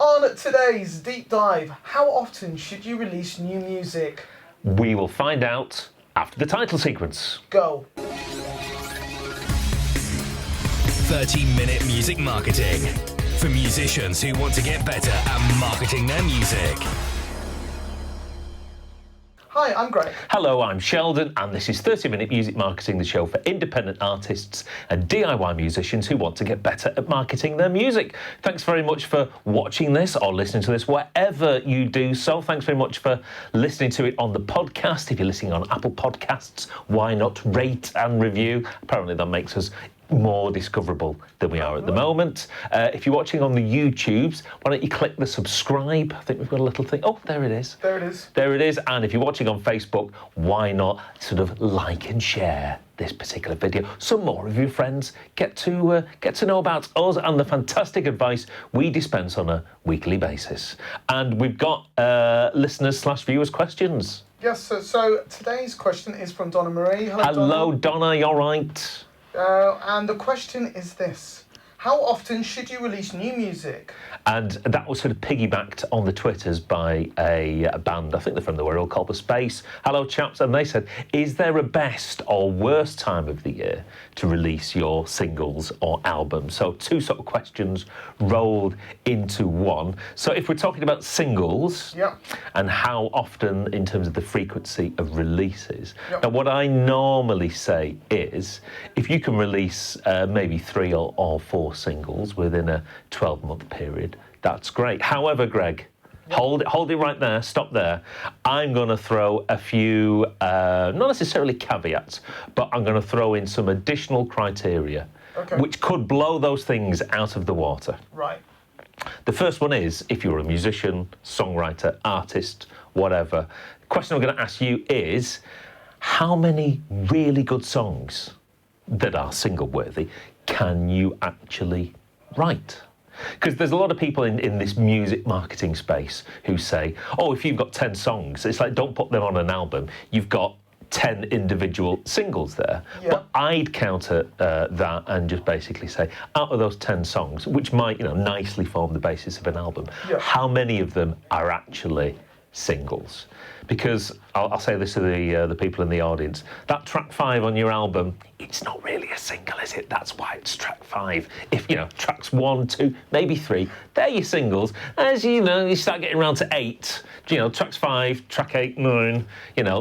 On today's deep dive, how often should you release new music? We will find out after the title sequence. Go. 30-minute music marketing for musicians who want to get better at marketing their music. Hi, I'm Greg. Hello, I'm Sheldon, and this is 30-Minute Music Marketing, the show for independent artists and DIY musicians who want to get better at marketing their music. Thanks very much for watching this or listening to this, wherever you do so. Thanks very much for listening to it on the podcast. If you're listening on Apple Podcasts, why not rate and review? Apparently that makes us more discoverable than we are at the moment. If you're watching on the YouTubes, why don't you click the subscribe? I think we've got a little thing. Oh, there it is. There it is. There it is. And if you're watching on Facebook, why not sort of like and share this particular video so more of your friends get to know about us and the fantastic advice we dispense on a weekly basis. And we've got listeners/viewers questions. Yes, so today's question is from Donna Marie. Hello, Donna, you all right? And the question is this. How often should you release new music? And that was sort of piggybacked on the Twitters by a band, I think they're from the world, called The Space. Hello, chaps. And they said, is there a best or worst time of the year to release your singles or albums? So two sort of questions rolled into one. So if we're talking about singles and how often in terms of the frequency of releases, now what I normally say is if you can release maybe 3 or 4 singles within a 12-month period, that's great. However, Greg, hold it right there, stop there. I'm going to throw a few, not necessarily caveats, but I'm going to throw in some additional criteria which could blow those things out of the water. Right. The first one is, if you're a musician, songwriter, artist, whatever, the question I'm going to ask you is, how many really good songs that are single-worthy can you actually write? Because there's a lot of people in this music marketing space who say, oh, if you've got 10 songs, it's like, don't put them on an album. You've got 10 individual singles there. But I'd counter that and just basically say, out of those 10 songs, which might, nicely form the basis of an album, how many of them are actually singles? Because I'll say this to the people in the audience, that track 5 on your album, it's not really a single, is it? That's why it's track 5. If, tracks 1, 2, maybe 3, they're your singles. As you start getting around to 8, tracks 5, track 8, 9,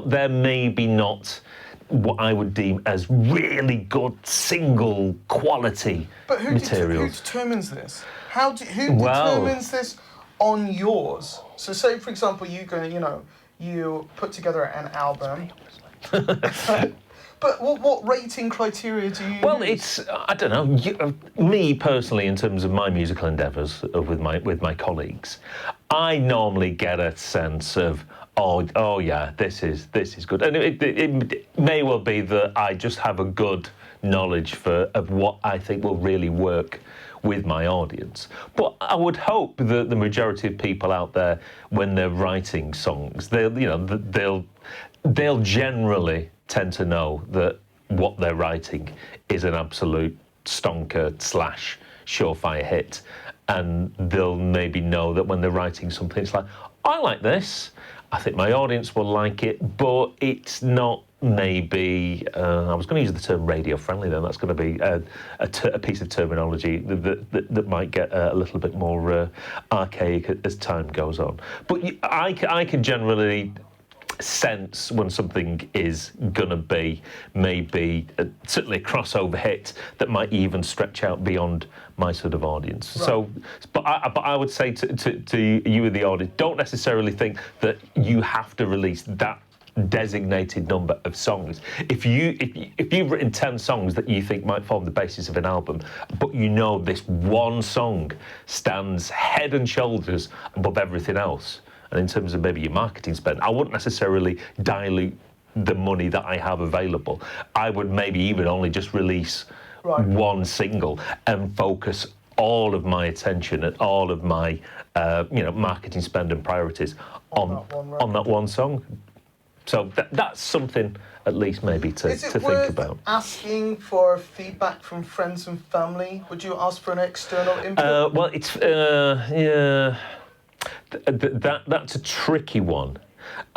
they're maybe not what I would deem as really good single quality materials. Who determines this? Who determines this on yours? So say, for example, you put together an album. But what rating criteria do you Well, use? it's, I don't know, me personally, in terms of my musical endeavours with my colleagues, I normally get a sense of, oh yeah, this is good. And it may well be that I just have a good knowledge of what I think will really work with my audience. But I would hope that the majority of people out there, when they're writing songs, they'll generally tend to know that what they're writing is an absolute stonker / surefire hit, and they'll maybe know that when they're writing something, it's like, I like this, I think my audience will like it, but it's not maybe, I was going to use the term radio-friendly then, that's going to be a piece of terminology that might get a little bit more archaic as time goes on. But I can generally sense when something is going to be maybe certainly a crossover hit that might even stretch out beyond my sort of audience. Right. So, but I would say to you in the audience, don't necessarily think that you have to release that designated number of songs. If you've written 10 songs that you think might form the basis of an album, but this one song stands head and shoulders above everything else, and in terms of maybe your marketing spend, I wouldn't necessarily dilute the money that I have available. I would maybe even only just release one single and focus all of my attention and all of my marketing spend and priorities on that one song. So that's something at least maybe to Is it think worth about. asking for feedback from friends and family? Would you ask for an external input? Well, it's that's a tricky one.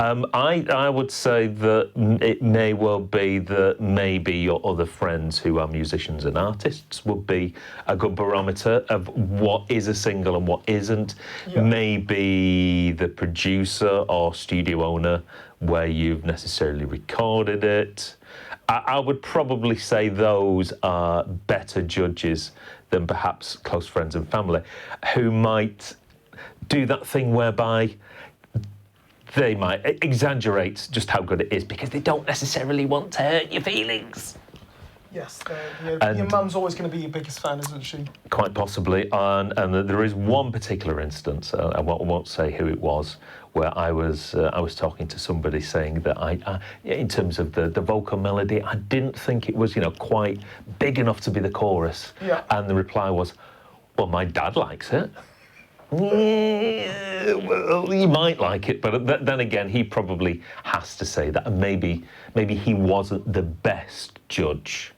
I would say that it may well be that maybe your other friends who are musicians and artists would be a good barometer of what is a single and what isn't. Yeah. Maybe the producer or studio owner where you've necessarily recorded it. I would probably say those are better judges than perhaps close friends and family, who might do that thing whereby they might exaggerate just how good it is because they don't necessarily want to hurt your feelings. Yes, your mum's always going to be your biggest fan, isn't she? Quite possibly, and there is one particular instance, I won't say who it was, where I was talking to somebody saying that in terms of the vocal melody, I didn't think it was quite big enough to be the chorus. Yeah. And the reply was, "Well, my dad likes it." Yeah, well, you might like it, but then again, he probably has to say that, and maybe he wasn't the best judge.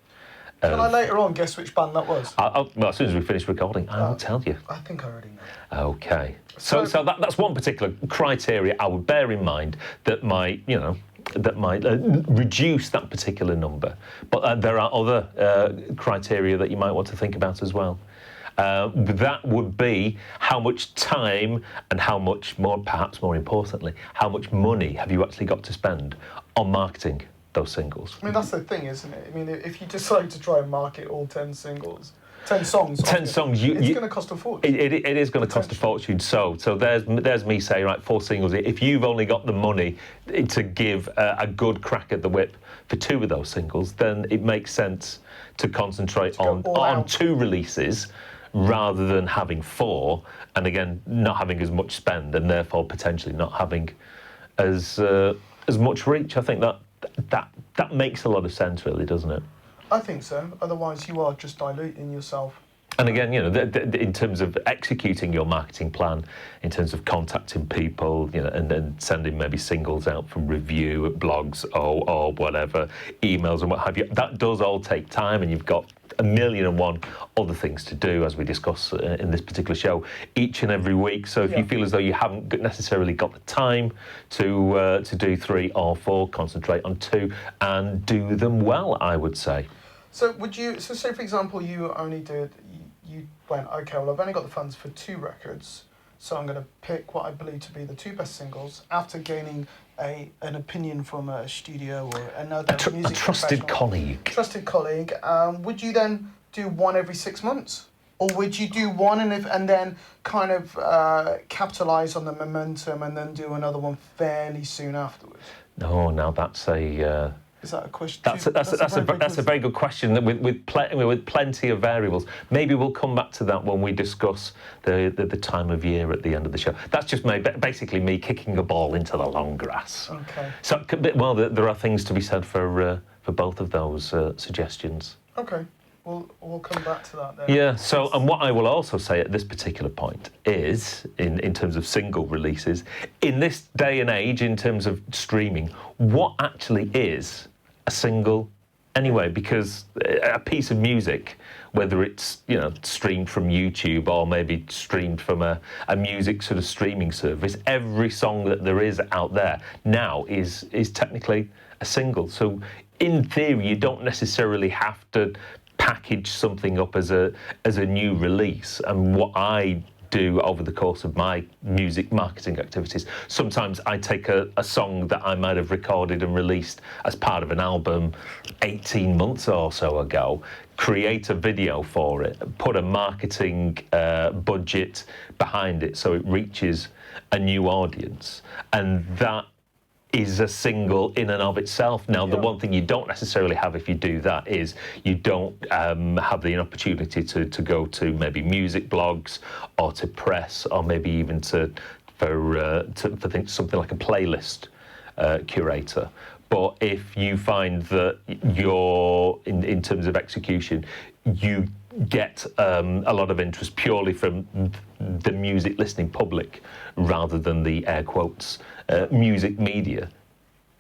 Can I later on guess which band that was? Well, as soon as we finish recording, I will tell you. I think I already know. Okay. So that's one particular criteria I would bear in mind that might reduce that particular number. But there are other criteria that you might want to think about as well. That would be how much time and how much perhaps more importantly, how much money have you actually got to spend on marketing those singles? I mean, that's the thing, isn't it? I mean, if you decide to try and market all 10 songs, it's going to cost a fortune. It is going to cost a fortune. So there's me saying, right, 4 singles. If you've only got the money to give a good crack at the whip for 2 of those singles, then it makes sense to concentrate on 2 releases rather than having 4, and again, not having as much spend and therefore potentially not having as much reach. I think that makes a lot of sense, really, doesn't it? I think so. Otherwise, you are just diluting yourself. And again, in terms of executing your marketing plan, in terms of contacting people, and then sending maybe singles out from review at blogs or whatever, emails and what have you, that does all take time, and you've got 1,000,001 other things to do, as we discuss in this particular show, each and every week. So if you feel as though you haven't necessarily got the time to do 3 or 4, concentrate on 2 and do them well, I would say. So say for example, you went, okay, well, I've only got the funds for 2 records, so I'm going to pick what I believe to be the 2 best singles after gaining an opinion from a studio or another music trusted colleague. Trusted colleague. Would you then do one every 6 months? Or would you do one and then kind of capitalise on the momentum and then do another one fairly soon afterwards? No, now that's a... Is that a question? That's a very good question with plenty of variables. Maybe we'll come back to that when we discuss the time of year at the end of the show. That's just basically me kicking a ball into the long grass. Okay. So, well, there are things to be said for both of those suggestions. Okay. We'll come back to that then. Yeah, so, and what I will also say at this particular point is, in terms of single releases, in this day and age, in terms of streaming, what actually is a single anyway? Because a piece of music, whether it's streamed from YouTube or maybe streamed from a music sort of streaming service, every song that there is out there now is technically a single. So in theory, you don't necessarily have to package something up as a new release. And what I do over the course of my music marketing activities, sometimes I take a song that I might have recorded and released as part of an album 18 months or so ago, create a video for it, put a marketing budget behind it so it reaches a new audience, and that is a single in and of itself. Now, the one thing you don't necessarily have if you do that is you don't have the opportunity to go to maybe music blogs or to press or maybe even for something like a playlist curator. But if you find that you're, in terms of execution, you get a lot of interest purely from the music listening public rather than the air quotes music media,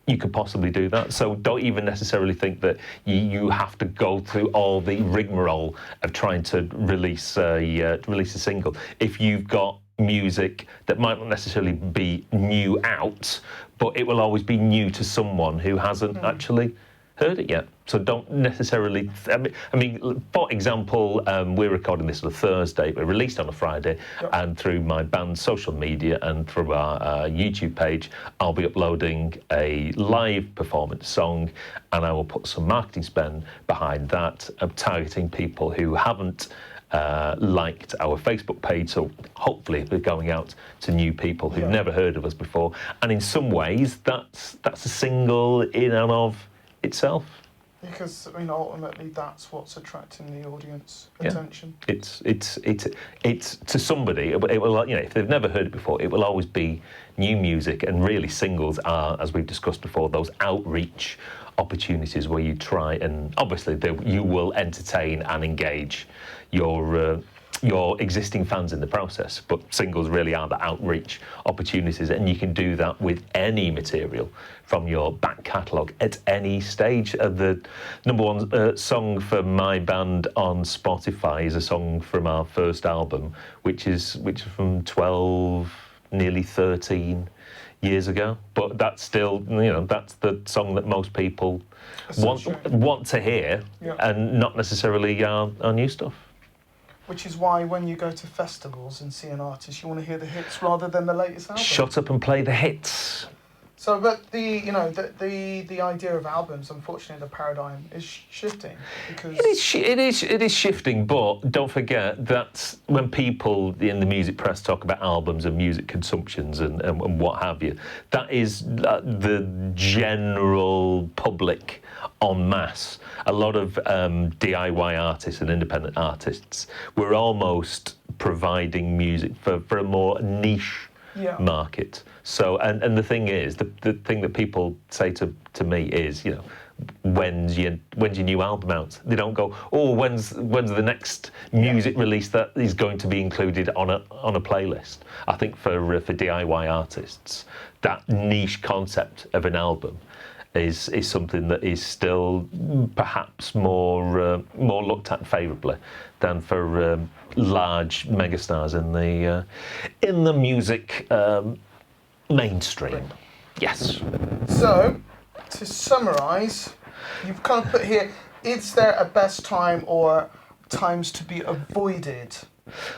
you could possibly do that. So don't even necessarily think that you have to go through all the rigmarole of trying to release a single. If you've got music that might not necessarily be new out, but it will always be new to someone who hasn't actually heard it yet. So don't necessarily. I mean, for example, we're recording this on a Thursday. We're released on a Friday, and through my band's social media and through our YouTube page, I'll be uploading a live performance song, and I will put some marketing spend behind that, targeting people who haven't liked our Facebook page. So hopefully we're going out to new people who've never heard of us before. And in some ways, that's a single in and of itself. Because I mean, ultimately, that's what's attracting the audience attention. It's to somebody. It will, you know, if they've never heard it before, it will always be new music. And really, singles are, as we've discussed before, those outreach opportunities where you try and obviously you will entertain and engage your existing fans in the process, but singles really are the outreach opportunities, and you can do that with any material from your back catalogue at any stage. The number one song for my band on Spotify is a song from our first album, which is from 12, nearly 13 years ago. But that's still, you know, that's the song that most people want to hear, and not necessarily our new stuff. Which is why when you go to festivals and see an artist, you want to hear the hits rather than the latest album. Shut up and play the hits. So, but the idea of albums, unfortunately, the paradigm is shifting because it is shifting. But don't forget that when people in the music press talk about albums and music consumptions and what have you, that is the general public en masse. A lot of DIY artists and independent artists were almost providing music for a more niche market. So, and the thing is, the thing that people say to me is, you know, when's your new album out? They don't go, oh, when's the next music release that is going to be included on a playlist? I think for DIY artists, that niche concept of an album is something that is still perhaps more looked at favourably than for large megastars in the music mainstream. Yes. So, to summarise, you've kind of put here: is there a best time or times to be avoided?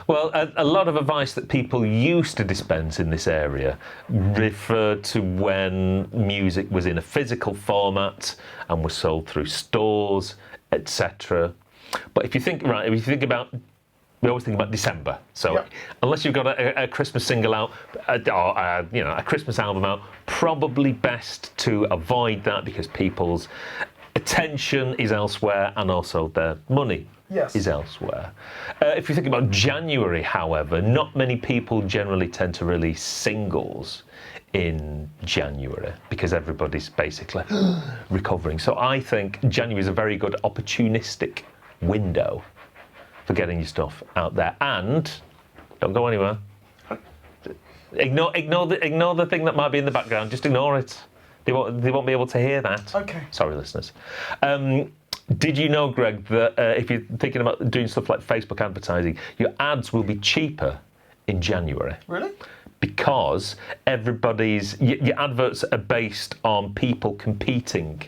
Well, a lot of advice that people used to dispense in this area referred to when music was in a physical format and was sold through stores, etc. But if you think about, we always think about December. So unless you've got a Christmas single out, or a Christmas album out, probably best to avoid that because people's attention is elsewhere and also their money is elsewhere. If you think about January, however, not many people generally tend to release singles in January because everybody's basically recovering. So I think January is a very good opportunistic window for getting your stuff out there. And don't go anywhere. Ignore the thing that might be in the background. Just ignore it. They won't be able to hear that. Okay. Sorry, listeners. Did you know, Greg, that if you're thinking about doing stuff like Facebook advertising, your ads will be cheaper in January? Really? Because your adverts are based on people competing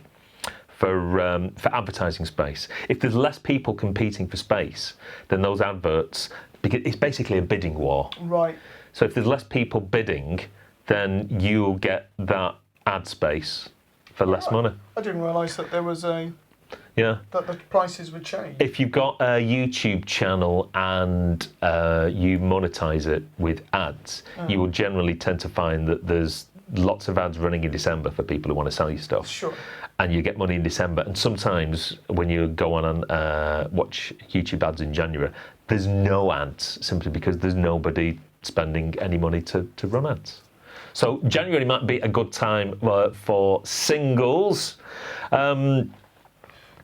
for advertising space. If there's less people competing for space, then those adverts, because it's basically a bidding war. Right. So if there's less people bidding, then you'll get that ad space for less money. I didn't realise that there was that the prices would change. If you've got a YouTube channel and you monetize it with ads, you will generally tend to find that there's lots of ads running in December for people who want to sell you stuff. Sure. And you get money in December. And sometimes when you go on and watch YouTube ads in January, there's no ads simply because there's nobody spending any money to run ads. So January might be a good time for singles.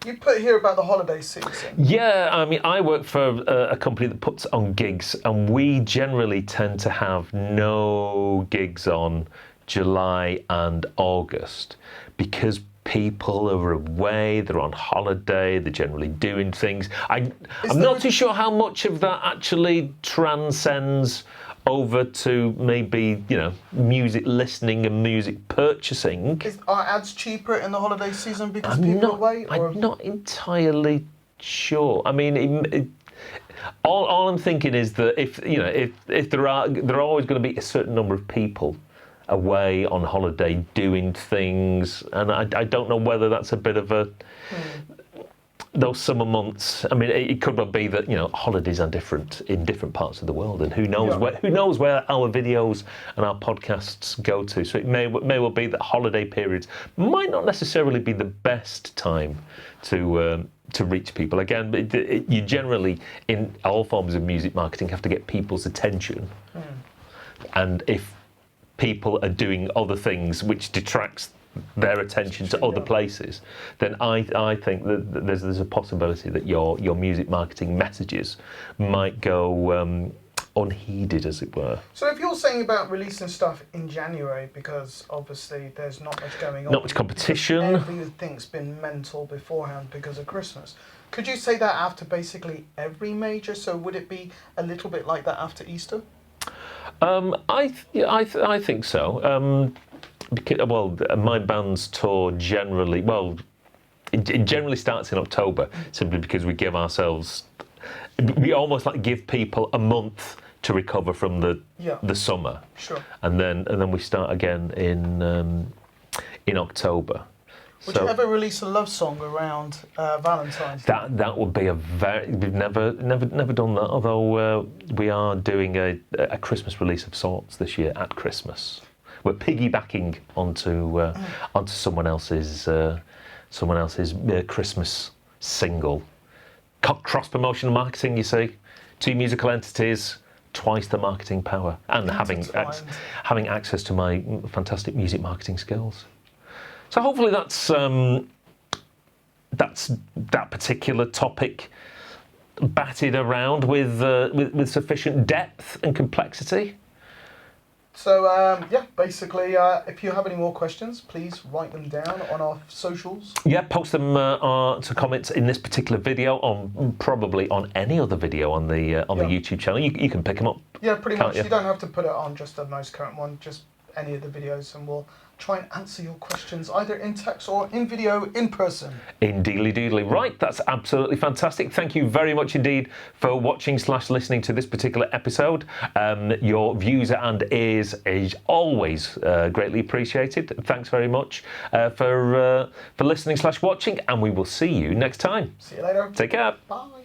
You put here about the holiday season. Yeah, I mean, I work for a company that puts on gigs, and we generally tend to have no gigs on July and August, because people are away, they're on holiday, they're generally doing things. I'm not too sure how much of that actually transcends over to maybe, music listening and music purchasing. Are ads cheaper in the holiday season because people are away? Or? I'm not entirely sure. I mean, all I'm thinking is that if there are always going to be a certain number of people away on holiday doing things, and I don't know whether that's a bit of a those summer months. I mean, it could well be that holidays are different in different parts of the world, and who knows where our videos and our podcasts go to. So it may well be that holiday periods might not necessarily be the best time to reach people. Again, you generally, in all forms of music marketing, have to get people's attention, and if people are doing other things which detracts their attention to other places, then I think that there's a possibility that your music marketing messages might go unheeded, as it were. So if you're saying about releasing stuff in January, because obviously there's not much going on, not much competition, everything's been mental beforehand because of Christmas, could you say that after basically every major? So would it be a little bit like that after Easter? I think so. My band's tour generally, it generally starts in October, simply because we almost like give people a month to recover from the summer. Sure. And then we start again in October. Would you ever release a love song around Valentine's Day? That would be we've never done that, although we are doing a Christmas release of sorts this year at Christmas. We're piggybacking onto someone else's Christmas single. Cross promotional marketing, you see, 2 musical entities, twice the marketing power, and having access to my fantastic music marketing skills. So hopefully that's that particular topic batted around with sufficient depth and complexity. So, basically, if you have any more questions, please write them down on our socials. Yeah, post them to comments in this particular video, probably on any other video on the YouTube channel. You can pick them up. Yeah, pretty much. You don't have to put it on just the most current one, just any of the videos, and we'll try and answer your questions either in text or in video in person. Indeedly doodly. Right, that's absolutely fantastic. Thank you very much indeed for watching / listening to this particular episode. Your views and ears is always greatly appreciated. Thanks very much for listening / watching, and we will see you next time. See you later. Take care. Bye.